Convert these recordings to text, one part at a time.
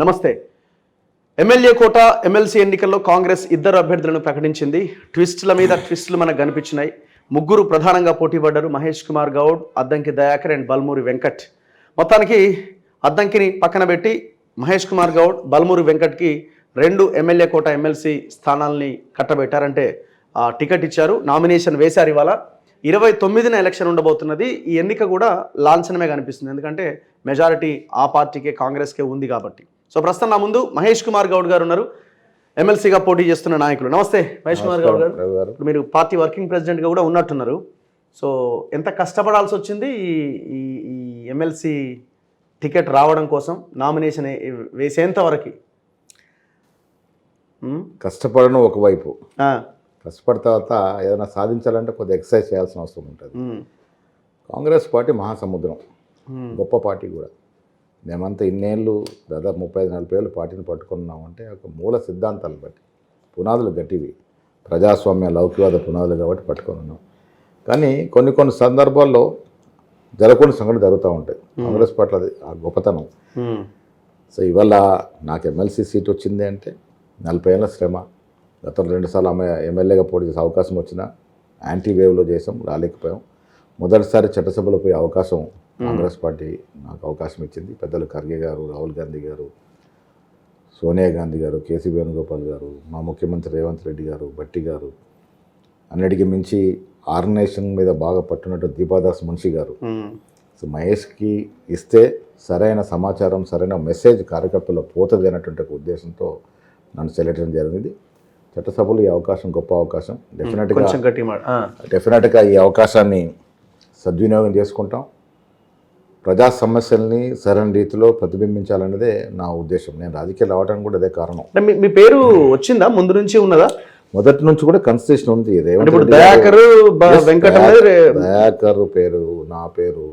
నమస్తే. MLA quota MLC ఎన్నికల్లో కాంగ్రెస్ ఇద్దరు అభ్యర్థులను ప్రకటించింది. ట్విస్టుల మీద ట్విస్టులు మనకు కనిపించినాయి. ముగ్గురు ప్రధానంగా పోటీ పడ్డారు. మహేష్ కుమార్ గౌడ్, అద్దంకి దయాకర్ అండ్ బల్మూరి వెంకట్. మొత్తానికి అద్దంకిని పక్కన పెట్టి మహేష్ కుమార్ గౌడ్, బల్మూరి వెంకట్కి 2 ఎమ్మెల్యే కోట ఎమ్మెల్సీ స్థానాల్ని కట్టబెట్టారంటే టికెట్ ఇచ్చారు. నామినేషన్ వేశారు. ఇవాళ 29న ఎలక్షన్ ఉండబోతున్నది. ఈ ఎన్నిక కూడా లాంఛనమే కనిపిస్తుంది. ఎందుకంటే మెజారిటీ ఆ పార్టీకే, కాంగ్రెస్కే ఉంది కాబట్టి. సో ప్రస్తుతం నా ముందు మహేష్ కుమార్ గౌడ్ గారు ఉన్నారు, ఎమ్మెల్సీగా పోటీ చేస్తున్న నాయకులు. నమస్తే మహేష్ కుమార్ గౌడ్ గారు. ఇప్పుడు మీరు పార్టీ వర్కింగ్ ప్రెసిడెంట్గా కూడా ఉన్నట్టున్నారు. సో ఎంత కష్టపడాల్సి వచ్చింది ఈ ఎమ్మెల్సీ టికెట్ రావడం కోసం, నామినేషన్ వేసేంత వరకు? కష్టపడడం ఒకవైపు, కష్టపడిన తర్వాత ఏదైనా సాధించాలంటే కొద్దిగా ఎక్సర్సైజ్ చేయాల్సిన అవసరం ఉంటుంది. కాంగ్రెస్ పార్టీ మహాసముద్రం, గొప్ప పార్టీ కూడా. మేమంతా ఇన్నేళ్ళు, దాదాపు 35-40 ఏళ్ళు పార్టీని పట్టుకున్నామంటే ఒక మూల సిద్ధాంతాలు బట్టి, పునాదులు గట్టివి, ప్రజాస్వామ్య లౌకికవాద పునాదులు కాబట్టి పట్టుకొని ఉన్నాం. కానీ కొన్ని సందర్భాల్లో జరగకుండా సంఘటనలు జరుగుతూ ఉంటాయి. కాంగ్రెస్ పార్టీ అది ఆ గొప్పతనం. సో ఇవాళ నాకు ఎమ్మెల్సీ సీట్ వచ్చింది అంటే 40 ఏళ్ళ శ్రమ. గతంలో 2 సార్లు ఎమ్మెల్యేగా పోటీ చేసే అవకాశం వచ్చినా యాంటీ వేవ్లో చేసాం, రాలేకపోయాం. మొదటిసారి చట్టసభలో పోయే అవకాశం కాంగ్రెస్ పార్టీ నాకు అవకాశం ఇచ్చింది. పెద్దలు ఖర్గే గారు, రాహుల్ గాంధీ గారు, సోనియా గాంధీ గారు, కేసీ వేణుగోపాల్ గారు, మా ముఖ్యమంత్రి రేవంత్ రెడ్డి గారు, భట్టి గారు, అన్నిటికీ మించి ఆర్గనైజేషన్ మీద బాగా పట్టున్నట్టు దీపాదాస్ మున్షి గారు. సో మహేష్కి ఇస్తే సరైన సమాచారం, సరైన మెసేజ్ కార్యకర్తల్లో పోతుంది అన్నటువంటి ఒక ఉద్దేశంతో నన్ను సెలెక్ట్ చేయడం జరిగింది. చట్టసభలో ఈ అవకాశం గొప్ప అవకాశం. డెఫినెట్గా ఈ అవకాశాన్ని సద్వినియోగం చేసుకుంటాం. ప్రజా సమస్యల్ని సరైన రీతిలో ప్రతిబింబించాలనేదే నా ఉద్దేశం. నేను రాజకీయాలు రావడానికి కూడా అదే కారణం. మీ పేరు వచ్చిందా, ముందు నుంచి ఉన్నదా? మొదటి నుంచి కూడా కన్సెషన్ ఉంది. దయాకర్ పేరు, నా పేరు,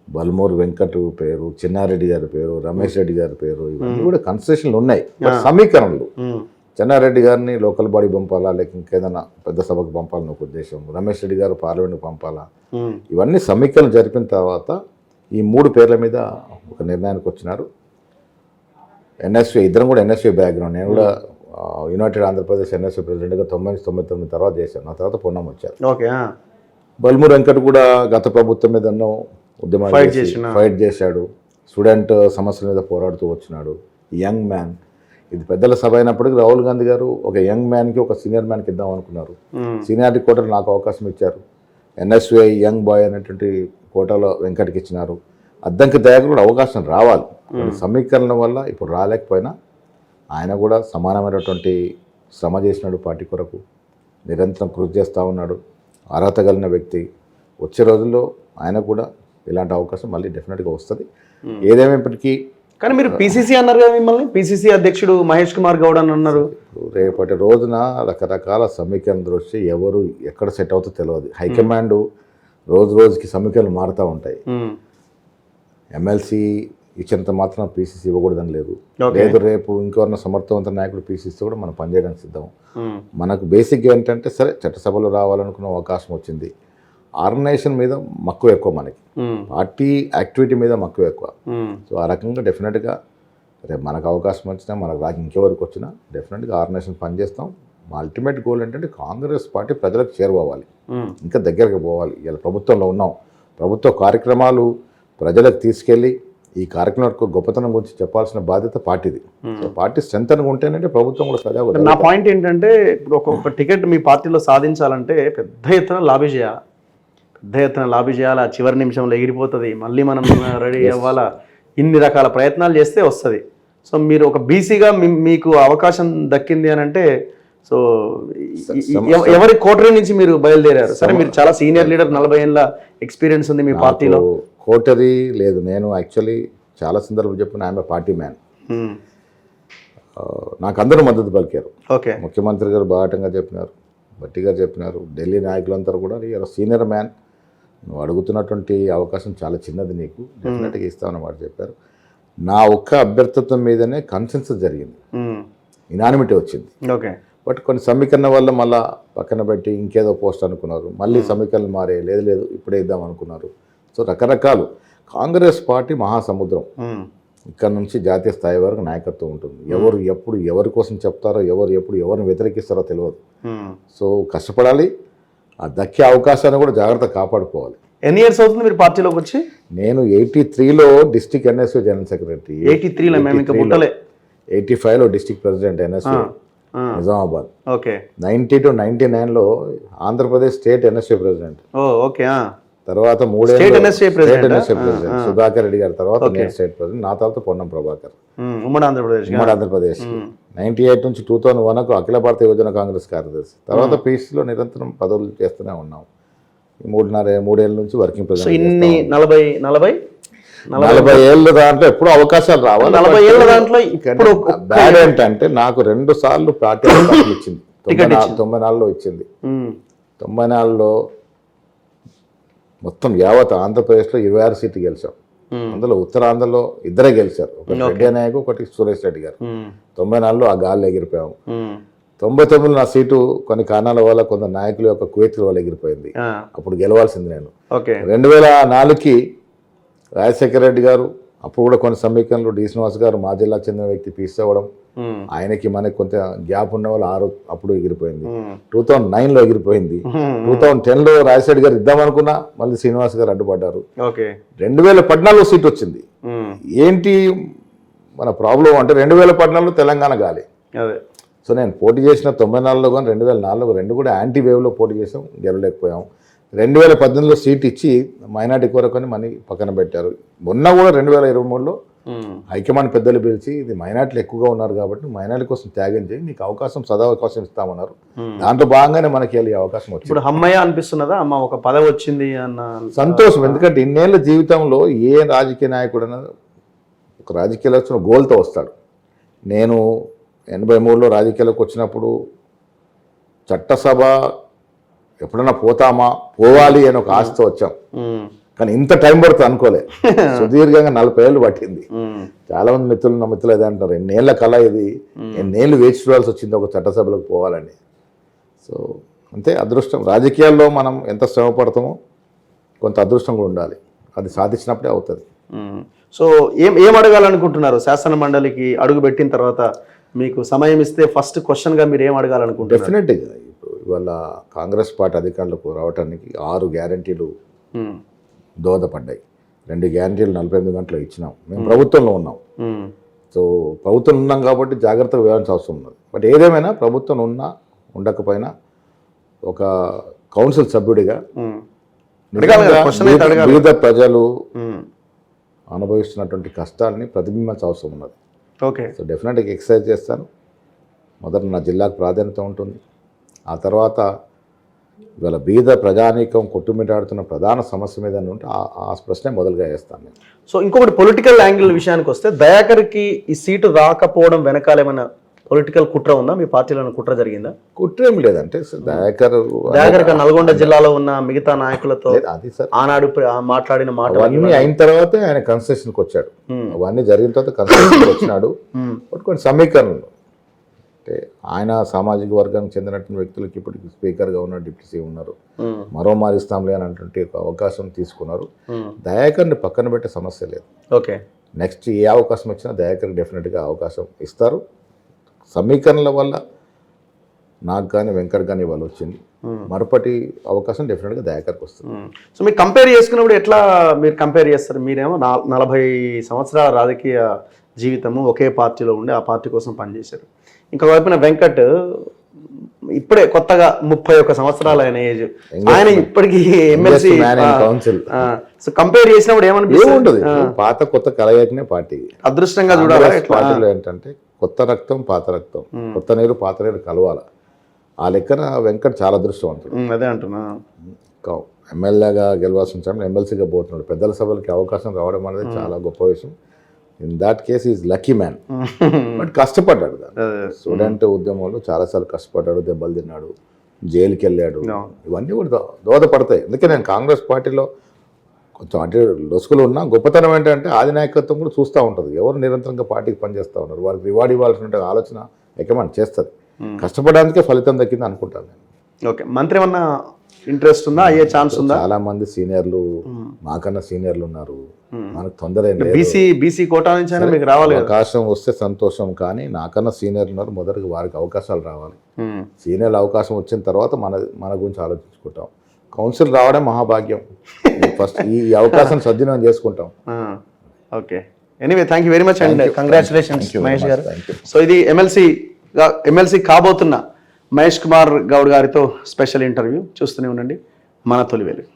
బల్మూరు వెంకట్ పేరు, చిన్నారెడ్డి గారి పేరు, రమేష్ రెడ్డి గారి పేరు, ఇవన్నీ కూడా కన్సెషన్లు ఉన్నాయి. సమీకరణలు. చెన్నారెడ్డి గారిని లోకల్ బాడీ పంపాలా, లేక ఇంకేదైనా పెద్ద సభకు పంపాలని ఒక ఉద్దేశం, రమేష్ రెడ్డి గారు పార్లమెంట్కి పంపాలా, ఇవన్నీ సమీకరణలు జరిపిన తర్వాత ఈ 3 పేర్ల మీద ఒక నిర్ణయానికి వచ్చినారు. ఎన్ఎస్ఏ, ఇద్దరం కూడా ఎన్ఎస్ఏ బ్యాక్గ్రౌండ్. నేను కూడా యునైటెడ్ ఆంధ్రప్రదేశ్ ఎన్ఎస్ఏ ప్రెసిడెంట్గా 99 తర్వాత చేశాను. నా తర్వాత పొన్నం వచ్చారు. బల్మూరు వెంకట్ కూడా గత ప్రభుత్వం మీద ఎన్నో ఉద్యమాలు ఫైట్ చేశాడు. స్టూడెంట్ సమస్యల మీద పోరాడుతూ వచ్చినాడు. Young man. ఇది పెద్దల సభ అయినప్పటికీ రాహుల్ గాంధీ గారు ఒక యంగ్ మ్యాన్కి ఒక సీనియర్ మ్యాన్కి ఇద్దాం అనుకున్నారు. సీనియారిటీ కోటలో నాకు అవకాశం ఇచ్చారు. ఎన్ఎస్వై యంగ్ బాయ్ అనేటువంటి కోటాలో వెంకట్కి ఇచ్చినారు. అద్దంకి దయాకర్ కూడా అవకాశం రావాలి. సమీకరణ వల్ల ఇప్పుడు రాలేకపోయినా ఆయన కూడా సమానమైనటువంటి శ్రమ చేసినాడు పార్టీ కొరకు. నిరంతరం కృషి చేస్తూ ఉన్నాడు. అర్హత కలిగిన వ్యక్తి. వచ్చే రోజుల్లో ఆయన కూడా ఇలాంటి అవకాశం మళ్ళీ డెఫినెట్గా వస్తుంది. ఏదేమైనప్పటికీ కానీ మీరు పీసీసీ అన్నారు కదా, మిమ్మల్ని పీసీసీ అధ్యక్షుడు మహేష్ కుమార్ గౌడ్ అని అన్నారు. రేపటి రోజున రకరకాల సమీకరణ దృష్టి ఎవరు ఎక్కడ సెట్ అవుతుందో తెలియదు. హైకమాండ్ రోజుకి సమీకరణలు మారుతూ ఉంటాయి. ఎమ్మెల్సీ ఇచ్చినంత మాత్రం పీసీసీ ఇవ్వకూడదని లేదు. రేపు ఇంకెవరన్నా సమర్థవంత నాయకుడు పీసీసీ కూడా మనం పనిచేయడానికి సిద్ధం. మనకు బేసిక్గా ఏంటంటే సరే చట్టసభలో రావాలనుకున్న అవకాశం వచ్చింది. ఆర్గనైజేషన్ మీద మక్కువ ఎక్కువ, మనకి పార్టీ యాక్టివిటీ మీద మక్కువ ఎక్కువ. సో ఆ రకంగా డెఫినెట్గా రేపు మనకు అవకాశం వచ్చినా, మనకు రాక ఇంకెవరికి వచ్చినా డెఫినెట్గా ఆర్గనైజేషన్ పనిచేస్తాం. మా అల్టిమేట్ గోల్ ఏంటంటే కాంగ్రెస్ పార్టీ ప్రజలకు చేరువవ్వాలి, ఇంకా దగ్గరకు పోవాలి. ఇలా ప్రభుత్వంలో ఉన్నాం, ప్రభుత్వ కార్యక్రమాలు ప్రజలకు తీసుకెళ్ళి ఈ కార్యక్రమం గొప్పతనం గురించి చెప్పాల్సిన బాధ్యత పార్టీది. సో పార్టీ స్ట్రెంత్ ఉంటేనంటే ప్రభుత్వం కూడా సజావుగా. నా పాయింట్ ఏంటంటే ఇప్పుడు ఒక టికెట్ మీ పార్టీలో సాధించాలంటే పెద్ద ఎత్తున లాబీ చేయాలి. చివరి నిమిషంలో ఎగిరిపోతుంది, మళ్ళీ మనం రెడీ అవ్వాలా, ఇన్ని రకాల ప్రయత్నాలు చేస్తే వస్తుంది. సో మీరు ఒక బీసీగా మీకు అవకాశం దక్కింది అని అంటే, సో ఎవరి కోటరీ నుంచి మీరు బయలుదేరారు? సరే, మీరు చాలా సీనియర్ లీడర్, 40 ఏళ్ళ ఎక్స్పీరియన్స్ ఉంది మీ పార్టీలో. కోటరీ లేదు. నేను యాక్చువల్లీ చాలా సందర్భం చెప్పిన ఆయన పార్టీ మ్యాన్. నాకు అందరూ మద్దతు పలికారు. ముఖ్యమంత్రి గారు బాటంగా చెప్పినారు, భట్టి గారు చెప్పినారు, ఢిల్లీ నాయకులందరూ కూడా సీనియర్ మ్యాన్, నువ్వు అడుగుతున్నటువంటి అవకాశం చాలా చిన్నది, నీకు డెఫినెట్గా ఇస్తామన్నమాట చెప్పారు. నా ఒక్క అభ్యర్థిత్వం మీదనే కన్సెన్సస్ జరిగింది, ఇనానిమిటీ వచ్చింది. బట్ కొన్ని సమీకరణ వల్ల మళ్ళీ పక్కన పెట్టి ఇంకేదో పోస్ట్ అనుకున్నారు. మళ్ళీ సమీకరణలు మారే, లేదు ఇప్పుడే ఇద్దాం అనుకున్నారు. సో రకరకాలు. కాంగ్రెస్ పార్టీ మహాసముద్రం. ఇక్కడ నుంచి జాతీయ స్థాయి వరకు నాయకత్వం ఉంటుంది. ఎవరు ఎప్పుడు ఎవరి కోసం చెప్తారో, ఎవరు ఎప్పుడు ఎవరిని వ్యతిరేకిస్తారో తెలియదు. సో కష్టపడాలి, ఆ దక్కే అవకాశాన్ని కూడా జాగ్రత్తగా కాపాడుకోవాలి. ఎన్ని ఇయర్స్ అవుతుంది మీరు పార్టీలోకి వచ్చి? నేను 83లో డిస్ట్రిక్ట్ ఎన్ఎస్యూ జనరల్ సెక్రటరీ, 83లో మేము ఇంకా పుట్టలే. 85లో district president NSU Nizamabad, okay. 90 to 99లో Andhra Pradesh state NSU president. Okay. తర్వాత state NSU president Sudhakar Reddy గారి తర్వాత నేను స్టేట్ ప్రెసిడెంట్, నా తర్వాత పొన్నం ప్రభాకర్ ఉమ్మడి ఆంధ్రప్రదేశ్. 98 నుంచి 2001 అఖిల భారత యువజన కాంగ్రెస్ కార్యదర్శి. తర్వాత పీసీలో నిరంతరం పదవులు చేస్తూనే ఉన్నాం. 3.5 నుంచి వర్కింగ్ ప్రెసిడెంట్. 40 ఏళ్ళ దాంట్లో ఎప్పుడు అవకాశాలు రావాలి. 40 ఏళ్ళ దాంట్లో బ్యాడ్ ఏంటంటే నాకు 2 సార్లు పార్టీ అవకాశం ఇచ్చింది. 94లో ఇచ్చింది. 94లో మొత్తం యావత్ ఆంధ్రప్రదేశ్లో 26 సీట్లు గెలిచాం. అందులో ఉత్తరాంధ్రలో 2 గెలిచారు, ఒకటి రెడ్డి నాయకు, ఒకటి సురేష్ రెడ్డి గారు. 94లో ఆ గాల్లో ఎగిరిపోయాము. 99లో నా సీటు కొన్ని కారణాల వల్ల కొంత నాయకుల యొక్క కువేత్ల వల్ల ఎగిరిపోయింది. అప్పుడు గెలవాల్సింది నేను. 2004కి రాజశేఖర రెడ్డి గారు, అప్పుడు కూడా కొన్ని సమీకరణలు డి శ్రీనివాస్ గారు మా జిల్లాకు చెందిన వ్యక్తి పీస్ అవ్వడం, ఆయనకి మనకి కొంత గ్యాప్ ఉన్న వాళ్ళు అప్పుడు ఎగిరిపోయింది. 2009లో ఎగిరిపోయింది. 2010లో రాజశేఖర్ గారు ఇద్దామనుకున్నా, మళ్ళీ శ్రీనివాస్ గారు అడ్డుపడ్డారు. 2014లో సీట్ వచ్చింది. ఏంటి మన ప్రాబ్లం అంటే 2014లో తెలంగాణ గాలి. సో నేను పోటీ చేసిన 94లో కానీ 2004లో 2 కూడా యాంటీ వేవ్లో పోటీ చేసాం, గెలవలేకపోయాం. 2018లో సీట్ ఇచ్చి మైనార్టీ కొరకు అని మనీ పక్కన పెట్టారు. మొన్న కూడా 2023లో హైకమాండ్ పెద్దలు పిలిచి, ఇది మైనార్టీలు ఎక్కువగా ఉన్నారు కాబట్టి మైనార్టీ కోసం త్యాగం చేయి, నీకు అవకాశం అవకాశం ఇస్తామన్నారు. దాంట్లో భాగంగానే మనకి వెళ్ళి అవకాశం వచ్చింది. ఇప్పుడు అమ్మయ్య అనిపిస్తున్నదా? అమ్మ ఒక పదవి వచ్చింది అన్న సంతోషం. ఎందుకంటే ఇన్నేళ్ల జీవితంలో ఏ రాజకీయ నాయకుడైనా ఒక రాజకీయాలు వచ్చిన గోల్తో వస్తాడు. నేను 83లో రాజకీయాలకు వచ్చినప్పుడు చట్టసభ ఎప్పుడైనా పోవాలి అని ఒక ఆశతో వచ్చాం. కానీ ఇంత టైం పడుతుంది అనుకోలే. సుదీర్ఘంగా 40 ఏళ్ళు పట్టింది. చాలా మంది మిత్రులు అదే అంటారు, ఎన్నేళ్ల కళ ఇది, ఎన్నేళ్ళు వేచి చూడాల్సి వచ్చింది ఒక చట్టసభలకు పోవాలని. సో అంతే అదృష్టం. రాజకీయాల్లో మనం ఎంత శ్రమ పడతామో కొంత అదృష్టం కూడా ఉండాలి. అది సాధించినప్పుడే అవుతుంది. సో ఏం అడగాలనుకుంటున్నారు? శాసన మండలికి అడుగు పెట్టిన తర్వాత మీకు సమయం ఇస్తే ఫస్ట్ క్వశ్చన్గా మీరు ఏం అడగాలనుకుంటున్నారు? డెఫినెట్గా ఇవాళ కాంగ్రెస్ పార్టీ అధికారులకు రావడానికి 6 గ్యారంటీలు దోహదపడ్డాయి. 2 గ్యారంటీలు 48 గంటలు ఇచ్చినాం. మేము ప్రభుత్వంలో ఉన్నాం. సో ప్రభుత్వం ఉన్నాం కాబట్టి జాగ్రత్తగా వ్యవహరించాల్సిన అవసరం ఉన్నది. బట్ ఏదేమైనా ప్రభుత్వం ఉన్నా ఉండకపోయినా ఒక కౌన్సిల్ సభ్యుడిగా వివిధ ప్రజలు అనుభవిస్తున్నటువంటి కష్టాలని ప్రతిబింబించాల్సిన అవసరం ఉన్నది. సో డెఫినెట్గా ఎక్సర్సైజ్ చేస్తాను. మొదట నా జిల్లాకు ప్రాధాన్యత ఉంటుంది. ఆ తర్వాత ఇవాళ బీద ప్రజానీకం కొట్టుమిటాడుతున్న ప్రధాన సమస్య మీద ఉంటే ఆ ప్రశ్నే మొదలుగా వేస్తాను నేను. సో ఇంకొకటి పొలిటికల్ యాంగిల్ విషయానికి వస్తే, దయాకర్కి ఈ సీటు రాకపోవడం వెనకాల ఏమైనా పొలిటికల్ కుట్ర ఉందా? మీ పార్టీలో కుట్ర జరిగిందా? కుట్ర ఏం లేదంటే దయాకర్ నల్గొండ జిల్లాలో ఉన్న మిగతా నాయకులతో అది సార్ ఆనాడు మాట్లాడిన మాట అవన్నీ అయిన తర్వాత ఆయన కన్సెషన్కి వచ్చాడు. అవన్నీ జరిగిన తర్వాత కన్సెషన్కి వచ్చినాడు. బట్ కొన్ని సమీకరణలు అంటే ఆయన సామాజిక వర్గానికి చెందినటువంటి వ్యక్తులకి ఇప్పటికి స్పీకర్గా ఉన్నారు, డిప్యూటీ సీఎం ఉన్నారు, మరో మారిస్తాంలే అన్నటువంటి ఒక అవకాశం తీసుకున్నారు. దయాకర్ని పక్కన పెట్టే సమస్య లేదు. నెక్స్ట్ ఏ అవకాశం వచ్చినా దయాకర్కి డెఫినెట్గా అవకాశం ఇస్తారు. సమీకరణల వల్ల నాకు కానీ వెంకట్ కానీ వాళ్ళు వచ్చింది. మరొకటి అవకాశం డెఫినెట్గా దయాకర్కి వస్తుంది. సో మీరు కంపేర్ చేసుకున్నప్పుడు ఎట్లా మీరు కంపేర్ చేస్తారు? మీరేమో 40 సంవత్సరాల రాజకీయ జీవితము ఒకే పార్టీలో ఉండి ఆ పార్టీ కోసం పనిచేశారు. ఇంకొక వైపున వెంకట్ ఇప్పుడే కొత్తగా 31 సంవత్సరాలు ఆయన ఏజ్, ఆయన ఇప్పటికీ ఎమ్మెల్సీ కౌన్సిల్. సో కంపేర్ చేసినప్పుడు ఏముంటుంది, పాత కొత్త కలయికనే పార్టీ. అదృష్టంగా చూడాలి. పార్టీలో ఏంటంటే కొత్త రక్తం పాత రక్తం, కొత్త నీరు పాత నీరు కలవాలి. ఆ లెక్కన వెంకట్ చాలా అదృష్టవంతుడు. అదే అంటున్నా. ఎమ్మెల్యేగా గెలవాల్సిన సమయంలో ఎమ్మెల్సీగా పోతున్నాడు. పెద్దల సభలకి అవకాశం రావడం అనేది చాలా గొప్ప విషయం. In that case is lucky man. But కష్టపడ్డాడు. స్టూడెంట్ ఉద్యమంలో చాలాసార్లు కష్టపడ్డాడు, దెబ్బలు తిన్నాడు, జైలుకి వెళ్ళాడు. ఇవన్నీ కూడా దోహదపడతాయి. అందుకే నేను కాంగ్రెస్ పార్టీలో కొంచెం అటు లొసుకులు ఉన్నా గొప్పతనం ఏంటంటే అధినాయకత్వం కూడా చూస్తూ ఉంటుంది. ఎవరు నిరంతరంగా పార్టీకి పనిచేస్తూ ఉన్నారు, వారికి రివార్డ్ ఇవ్వాల్సిన ఆలోచన హైకమాండ్ చేస్తుంది. కష్టపడడానికే ఫలితం దక్కింది అనుకుంటాను నేను. ఓకే, మంత్రి ఏమన్నా ఇంట్రెస్ట్ ఉందా, అయ్యే ఛాన్స్ ఉందా? చాలా మంది సీనియర్లు మాకన్నా సీనియర్లు ఉన్నారు. మనకు తొందర ఏం లేదు. బీసీ కోటా నుంచి అయినా మీకు రావాలి కదా. అవకాశం వస్తే సంతోషం, కానీ నాకన్నా సీనియర్లు ఉన్నారు. మొదటిగా వారికి అవకాశాలు రావాలి. సీనియర్లు అవకాశం వచ్చిన తర్వాత మన గురించి ఆలోచించుకుంటాం. కౌన్సిల్ రావడం మహాభాగ్యం. ఫస్ట్ ఈ అవకాశం సద్వినియోగం చేసుకుంటాం. Okay, anyway thank you very much and congratulations Mahesh గారు. Thank you. సో ఇది ఎమ్మెల్సీ కాబోతున్న మహేష్ కుమార్ గౌడ్ గారితో స్పెషల్ ఇంటర్వ్యూ. చూస్తూనే ఉండండి మన తొలి వెలుగు.